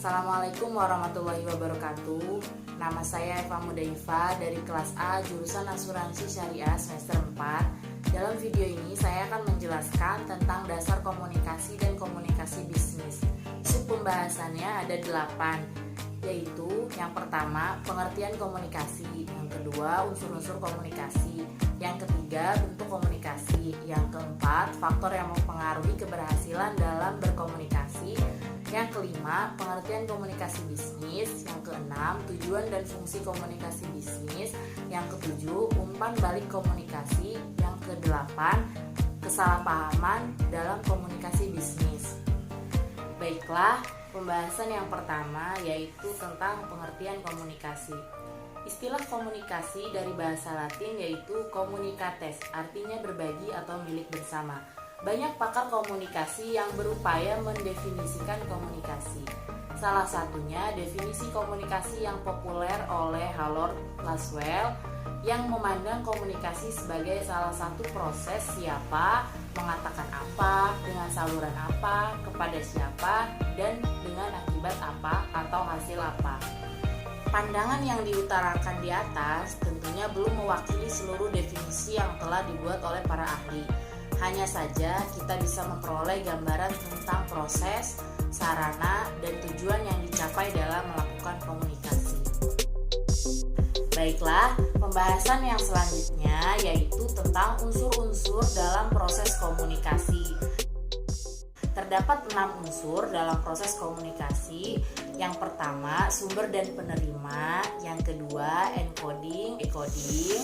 Assalamualaikum warahmatullahi wabarakatuh. Nama saya Eva Mudaifa dari kelas A jurusan Asuransi Syariah semester 4. Dalam video ini saya akan menjelaskan tentang dasar komunikasi dan komunikasi bisnis. Sub pembahasannya ada 8, yaitu yang pertama pengertian komunikasi, yang kedua unsur-unsur komunikasi, yang ketiga bentuk komunikasi, yang keempat faktor yang mempengaruhi keberhasilan dalam berkomunikasi, yang kelima pengertian komunikasi bisnis, yang keenam tujuan dan fungsi komunikasi bisnis, yang ketujuh umpan balik komunikasi, yang kedelapan kesalahpahaman dalam komunikasi bisnis. Baiklah, pembahasan yang pertama yaitu tentang pengertian komunikasi. Istilah komunikasi dari bahasa Latin yaitu communicates, artinya berbagi atau milik bersama. Banyak pakar komunikasi yang berupaya mendefinisikan komunikasi. Salah satunya definisi komunikasi yang populer oleh Harold Laswell yang memandang komunikasi sebagai salah satu proses siapa mengatakan apa, dengan saluran apa, kepada siapa, dan dengan akibat apa atau hasil apa. Pandangan yang diutarakan di atas tentunya belum mewakili seluruh definisi yang telah dibuat oleh para ahli. Hanya saja kita bisa memperoleh gambaran tentang proses, sarana, dan tujuan yang dicapai dalam melakukan komunikasi. Baiklah, pembahasan yang selanjutnya yaitu tentang unsur-unsur dalam proses komunikasi. Terdapat 6 unsur dalam proses komunikasi. Yang pertama, sumber dan penerima. Yang kedua, encoding, decoding.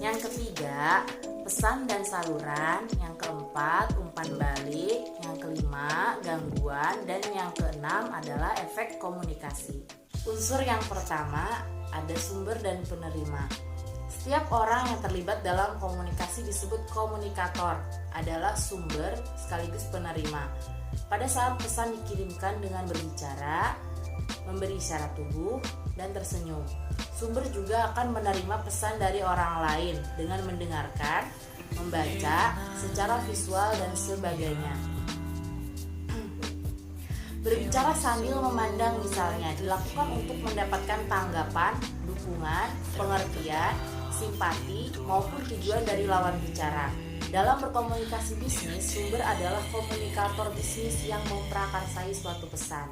Yang ketiga, pesan dan saluran. Yang keempat, umpan balik. Yang kelima, gangguan. Dan yang keenam adalah efek komunikasi. Unsur yang pertama ada sumber dan penerima. Setiap orang yang terlibat dalam komunikasi disebut komunikator, adalah sumber sekaligus penerima. Pada saat pesan dikirimkan dengan berbicara, memberi isyarat tubuh, dan tersenyum, sumber juga akan menerima pesan dari orang lain dengan mendengarkan, membaca, secara visual, dan sebagainya. Berbicara sambil memandang misalnya dilakukan untuk mendapatkan tanggapan, dukungan, pengertian, simpati, maupun tujuan dari lawan bicara. Dalam berkomunikasi bisnis, sumber adalah komunikator bisnis yang memprakarsai suatu pesan.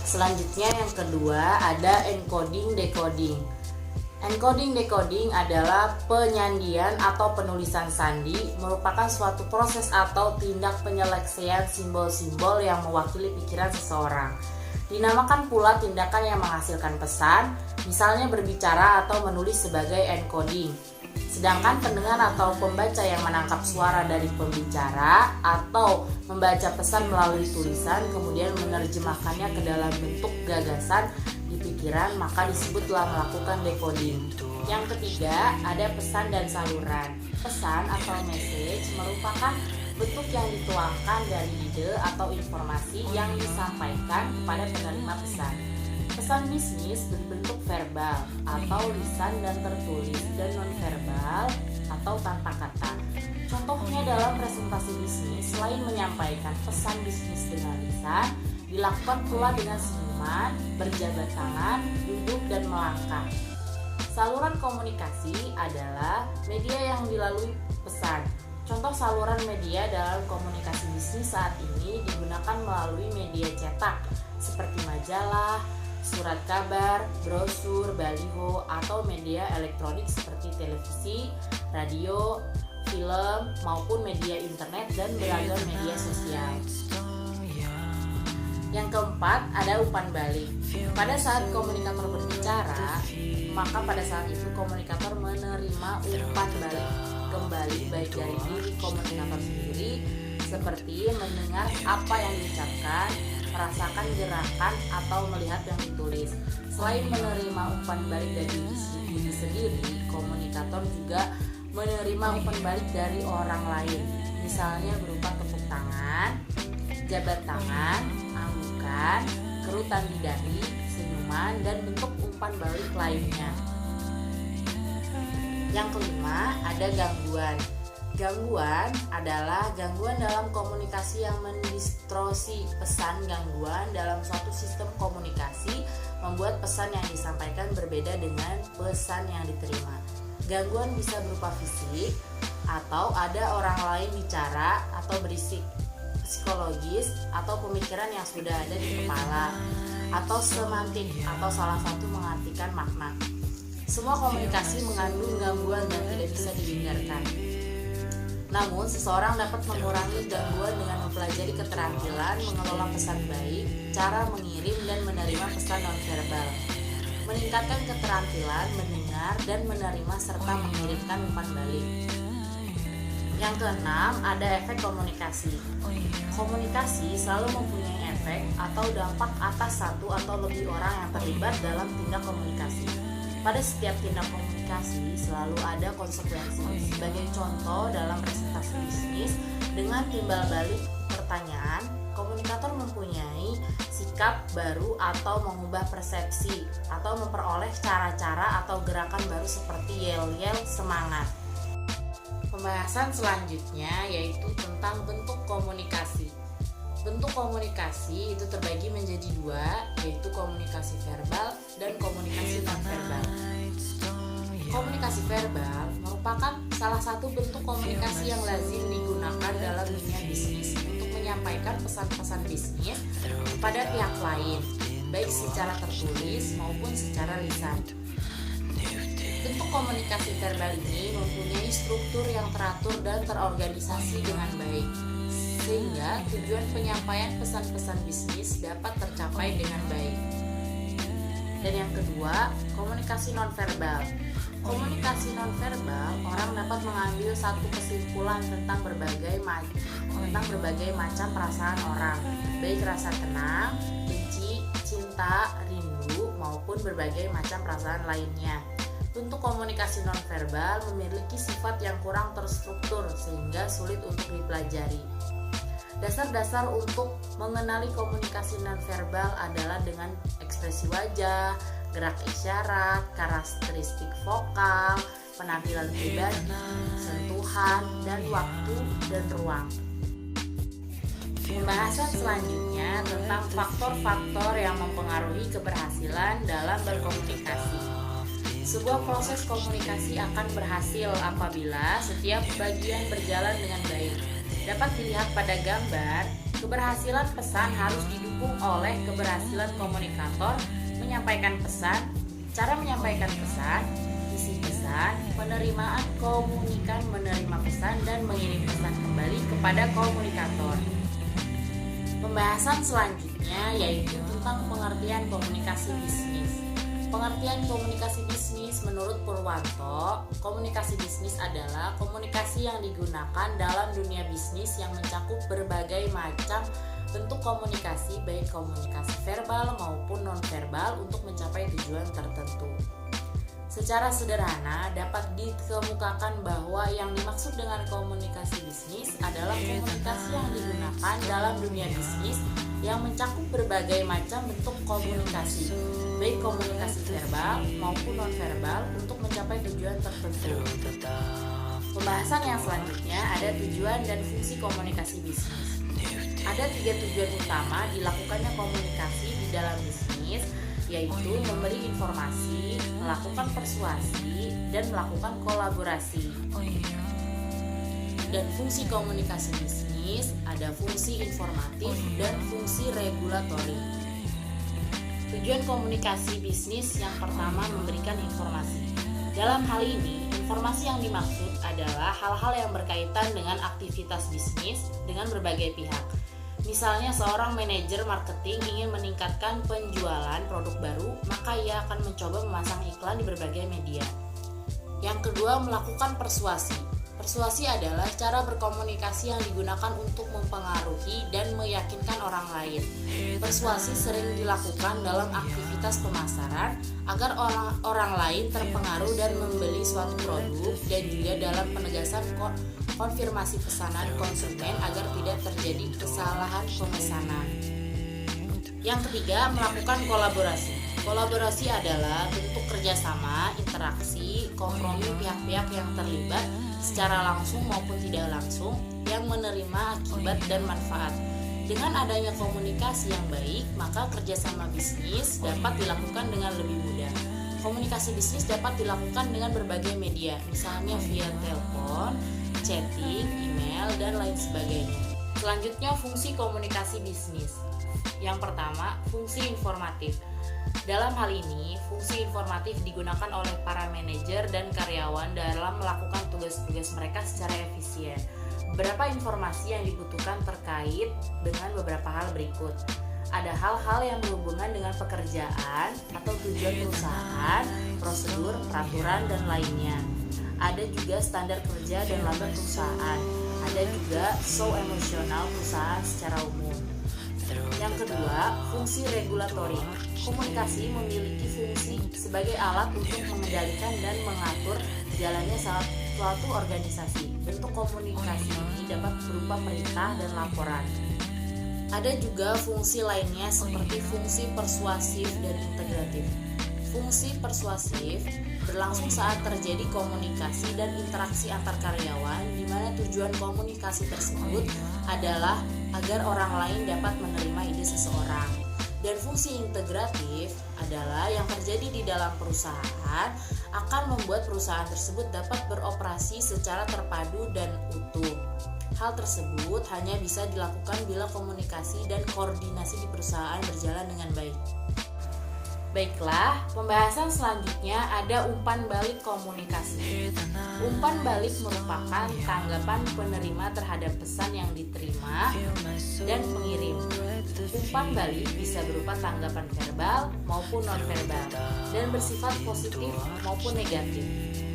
Selanjutnya yang kedua ada encoding decoding. Encoding decoding adalah penyandian atau penulisan sandi, merupakan suatu proses atau tindak penyeleksian simbol-simbol yang mewakili pikiran seseorang. Dinamakan pula tindakan yang menghasilkan pesan, misalnya berbicara atau menulis sebagai encoding. Sedangkan pendengar atau pembaca yang menangkap suara dari pembicara atau membaca pesan melalui tulisan kemudian menerjemahkannya ke dalam bentuk gagasan di pikiran, maka disebutlah melakukan decoding. Yang ketiga ada pesan dan saluran. Pesan atau message merupakan bentuk yang dituangkan dari ide atau informasi yang disampaikan kepada penerima pesan. Pesan bisnis berbentuk verbal atau lisan dan tertulis, dan non-verbal atau tanpa kata. Contohnya dalam presentasi bisnis, selain menyampaikan pesan bisnis dengan lisan, dilakukan pula dengan senyuman, berjabat tangan, duduk, dan melangkah. Saluran komunikasi adalah media yang dilalui pesan. Contoh saluran media dalam komunikasi bisnis saat ini digunakan melalui media cetak seperti majalah, surat kabar, brosur, baliho, atau media elektronik seperti televisi, radio, film, maupun media internet dan beragam media sosial. Yang keempat ada umpan balik. Pada saat komunikator berbicara, maka pada saat itu komunikator menerima umpan balik kembali baik dari diri komunikator sendiri, seperti mendengar apa yang diucapkan, merasakan gerakan atau melihat yang ditulis. Selain menerima umpan balik dari diri sendiri, komunikator juga menerima umpan balik dari orang lain, misalnya berupa tepuk tangan, jabat tangan, anggukan, kerutan di dahi, senyuman, dan bentuk umpan balik lainnya. Yang kelima ada gangguan. Gangguan adalah gangguan dalam komunikasi yang mendistorsi pesan. Gangguan dalam suatu sistem komunikasi membuat pesan yang disampaikan berbeda dengan pesan yang diterima. Gangguan bisa berupa fisik, atau ada orang lain bicara atau berisik, psikologis, atau pemikiran yang sudah ada di kepala, atau semantik, atau salah satu mengartikan makna. Semua komunikasi mengandung gangguan dan tidak bisa dihindarkan. Namun, seseorang dapat mengurangi gangguan dengan mempelajari keterampilan mengelola pesan baik, cara mengirim dan menerima pesan nonverbal, meningkatkan keterampilan mendengar dan menerima serta mengirimkan umpan balik. Yang keenam, ada efek komunikasi. Komunikasi selalu mempunyai efek atau dampak atas satu atau lebih orang yang terlibat dalam tindak komunikasi. Pada setiap tindak komunikasi selalu ada konsekuensi. Sebagai contoh, dalam presentasi bisnis dengan timbal balik pertanyaan, komunikator mempunyai sikap baru atau mengubah persepsi atau memperoleh cara-cara atau gerakan baru seperti yel-yel semangat. Pembahasan selanjutnya yaitu tentang bentuk komunikasi. Bentuk komunikasi itu terbagi menjadi dua, yaitu komunikasi verbal dan komunikasi nonverbal. Komunikasi verbal merupakan salah satu bentuk komunikasi yang lazim digunakan dalam dunia bisnis untuk menyampaikan pesan-pesan bisnis kepada pihak lain, baik secara tertulis maupun secara lisan. Bentuk komunikasi verbal ini mempunyai struktur yang teratur dan terorganisasi dengan baik, sehingga tujuan penyampaian pesan-pesan bisnis dapat tercapai dengan baik. Dan yang kedua, komunikasi nonverbal. Komunikasi nonverbal, orang dapat mengambil satu kesimpulan tentang berbagai macam perasaan orang, baik rasa tenang, benci, cinta, rindu, maupun berbagai macam perasaan lainnya. Bentuk komunikasi nonverbal memiliki sifat yang kurang terstruktur sehingga sulit untuk dipelajari. Dasar-dasar untuk mengenali komunikasi nonverbal adalah dengan ekspresi wajah, gerak isyarat, karakteristik vokal, penampilan pribadi, sentuhan, dan waktu dan ruang. Pembahasan selanjutnya tentang faktor-faktor yang mempengaruhi keberhasilan dalam berkomunikasi. Sebuah proses komunikasi akan berhasil apabila setiap bagian berjalan dengan baik. Dapat dilihat pada gambar, keberhasilan pesan harus didukung oleh keberhasilan komunikator menyampaikan pesan, cara menyampaikan pesan, isi pesan, penerimaan komunikan menerima pesan dan mengirim pesan kembali kepada komunikator. Pembahasan selanjutnya yaitu tentang pengertian komunikasi bisnis. Pengertian komunikasi bisnis menurut Purwanto, komunikasi bisnis adalah komunikasi yang digunakan dalam dunia bisnis yang mencakup berbagai macam bentuk komunikasi, baik komunikasi verbal maupun nonverbal untuk mencapai tujuan tertentu. Secara sederhana dapat dikemukakan bahwa yang dimaksud dengan komunikasi bisnis adalah komunikasi yang digunakan dalam dunia bisnis yang mencakup berbagai macam bentuk komunikasi, baik komunikasi verbal maupun nonverbal untuk mencapai tujuan tertentu. Pembahasan yang selanjutnya ada tujuan dan fungsi komunikasi bisnis. Ada 3 tujuan utama dilakukannya komunikasi di dalam bisnis, yaitu memberi informasi, melakukan persuasi, dan melakukan kolaborasi. Dan fungsi komunikasi bisnis ada fungsi informatif dan fungsi regulatori. Tujuan komunikasi bisnis yang pertama memberikan informasi. Dalam hal ini, informasi yang dimaksud adalah hal-hal yang berkaitan dengan aktivitas bisnis dengan berbagai pihak. Misalnya seorang manajer marketing ingin meningkatkan penjualan produk baru, maka ia akan mencoba memasang iklan di berbagai media. Yang kedua, melakukan persuasi. Persuasi adalah cara berkomunikasi yang digunakan untuk mempengaruhi dan meyakinkan orang lain. Persuasi sering dilakukan dalam aktivitas pemasaran agar orang lain terpengaruh dan membeli suatu produk, dan juga dalam penegasan konfirmasi pesanan konsumen agar tidak terjadi kesalahan pemesanan. Yang ketiga, melakukan kolaborasi. Kolaborasi adalah bentuk kerjasama, interaksi, kompromi pihak-pihak yang terlibat secara langsung maupun tidak langsung, yang menerima akibat dan manfaat. Dengan adanya komunikasi yang baik, maka kerjasama bisnis dapat dilakukan dengan lebih mudah. Komunikasi bisnis dapat dilakukan dengan berbagai media, misalnya via telepon, chatting, email, dan lain sebagainya. Selanjutnya, fungsi komunikasi bisnis. Yang pertama, fungsi informatif. Dalam hal ini, fungsi informatif digunakan oleh para manajer dan karyawan dalam melakukan tugas-tugas mereka secara efisien. Beberapa informasi yang dibutuhkan terkait dengan beberapa hal berikut. Ada hal-hal yang berhubungan dengan pekerjaan atau tujuan perusahaan, prosedur, peraturan, dan lainnya. Ada juga standar kerja dan laba perusahaan. Ada juga show emosional perusahaan secara umum. Yang kedua, fungsi regulatori. Komunikasi memiliki fungsi sebagai alat untuk mengendalikan dan mengatur jalannya suatu organisasi. Bentuk komunikasi ini dapat berupa perintah dan laporan. Ada juga fungsi lainnya seperti fungsi persuasif dan integratif. Fungsi persuasif berlangsung saat terjadi komunikasi dan interaksi antar karyawan, di mana tujuan komunikasi tersebut adalah agar orang lain dapat menerima ide seseorang. Dan fungsi integratif adalah yang terjadi di dalam perusahaan akan membuat perusahaan tersebut dapat beroperasi secara terpadu dan utuh. Hal tersebut hanya bisa dilakukan bila komunikasi dan koordinasi di perusahaan berjalan dengan baik. Baiklah, pembahasan selanjutnya ada umpan balik komunikasi. Umpan balik merupakan tanggapan penerima terhadap pesan yang diterima dan pengirim. Umpan balik bisa berupa tanggapan verbal maupun non-verbal dan bersifat positif maupun negatif.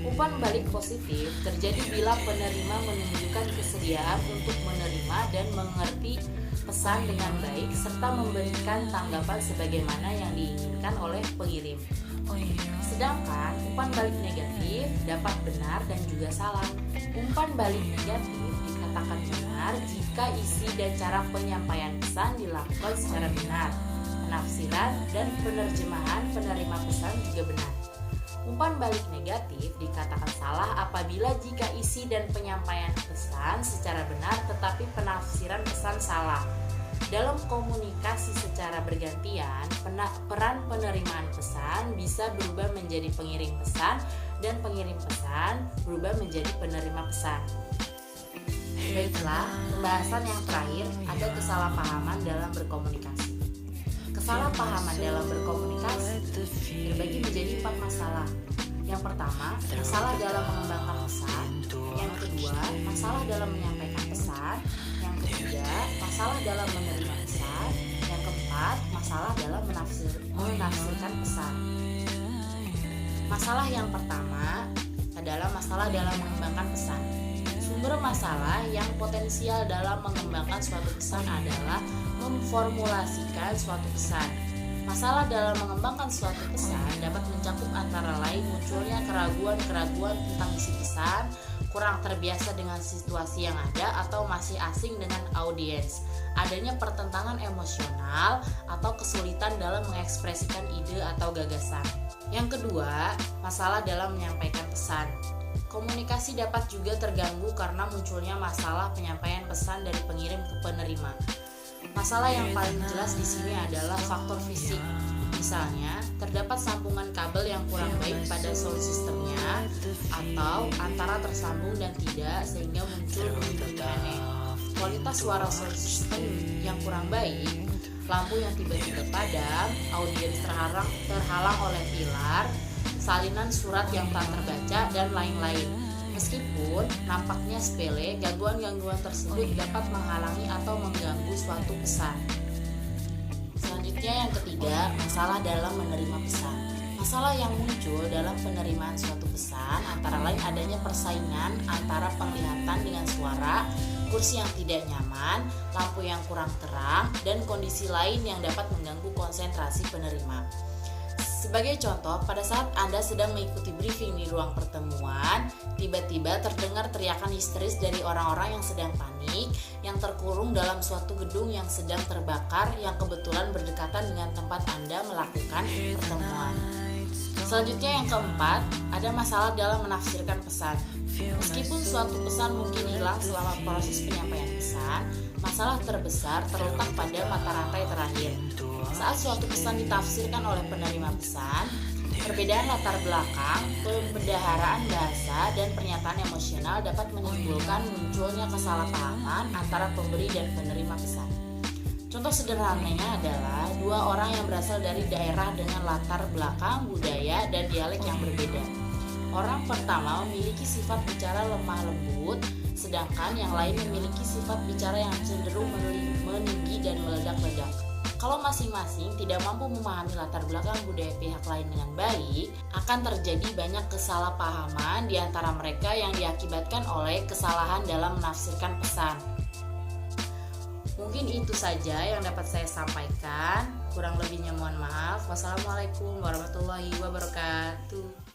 Umpan balik positif terjadi bila penerima menunjukkan kesediaan untuk menerima dan mengerti pesan dengan baik serta memberikan tanggapan sebagaimana yang diinginkan oleh pengirim. Sedangkan umpan balik negatif dapat benar dan juga salah. Umpan balik negatif dikatakan benar jika isi dan cara penyampaian pesan dilakukan secara benar. Penafsiran dan penerjemahan penerima pesan juga benar. Umpan balik negatif dikatakan salah apabila jika isi dan penyampaian pesan secara benar tetapi penafsiran pesan salah. Dalam komunikasi secara bergantian, peran penerimaan pesan bisa berubah menjadi pengirim pesan dan pengirim pesan berubah menjadi penerima pesan. Baiklah, pembahasan yang terakhir ada kesalahpahaman dalam berkomunikasi. Kesalahpahaman dalam berkomunikasi terbagi menjadi 4 masalah. Yang pertama, masalah dalam mengembangkan pesan. Yang kedua, masalah dalam menyampaikan pesan. Yang ketiga, masalah dalam menerima pesan. Yang keempat, masalah dalam menafsirkan pesan. Masalah yang pertama adalah masalah dalam mengembangkan pesan. Sumber masalah yang potensial dalam mengembangkan suatu pesan adalah memformulasikan suatu pesan. Masalah dalam mengembangkan suatu pesan dapat mencakup antara lain munculnya keraguan-keraguan tentang isi pesan, kurang terbiasa dengan situasi yang ada atau masih asing dengan audiens, adanya pertentangan emosional atau kesulitan dalam mengekspresikan ide atau gagasan. Yang kedua, masalah dalam menyampaikan pesan. Komunikasi dapat juga terganggu karena munculnya masalah penyampaian pesan dari pengirim ke penerima. Masalah yang paling jelas di sini adalah faktor fisik. Misalnya, terdapat sambungan kabel yang kurang baik pada sound systemnya atau antara tersambung dan tidak sehingga muncul bunyi aneh. Kualitas suara sound system yang kurang baik, lampu yang tiba-tiba padam, audiens terhalang oleh pilar, salinan surat yang tak terbaca, dan lain-lain. Meskipun nampaknya sepele, gangguan-gangguan tersebut dapat menghalangi atau mengganggu suatu pesan. Selanjutnya yang ketiga, masalah dalam menerima pesan. Masalah yang muncul dalam penerimaan suatu pesan antara lain adanya persaingan antara penglihatan dengan suara, kursi yang tidak nyaman, lampu yang kurang terang, dan kondisi lain yang dapat mengganggu konsentrasi penerima. Sebagai contoh, pada saat Anda sedang mengikuti briefing di ruang pertemuan, tiba-tiba terdengar teriakan histeris dari orang-orang yang sedang panik, yang terkurung dalam suatu gedung yang sedang terbakar, yang kebetulan berdekatan dengan tempat Anda melakukan pertemuan. Selanjutnya yang keempat, ada masalah dalam menafsirkan pesan. Meskipun suatu pesan mungkin hilang selama proses penyampaian pesan, masalah terbesar terletak pada mata rantai terakhir. Saat suatu pesan ditafsirkan oleh penerima pesan, perbedaan latar belakang, pembendaharaan bahasa, dan pernyataan emosional dapat menimbulkan munculnya kesalahpahaman antara pemberi dan penerima pesan. Contoh sederhananya adalah dua orang yang berasal dari daerah dengan latar belakang, budaya, dan dialek yang berbeda. Orang pertama memiliki sifat bicara lemah lembut, sedangkan yang lain memiliki sifat bicara yang cenderung meninggi dan meledak-ledak. Kalau masing-masing tidak mampu memahami latar belakang budaya pihak lain dengan baik, akan terjadi banyak kesalahpahaman di antara mereka yang diakibatkan oleh kesalahan dalam menafsirkan pesan. Mungkin itu saja yang dapat saya sampaikan. Kurang lebihnya mohon maaf. Wassalamualaikum warahmatullahi wabarakatuh.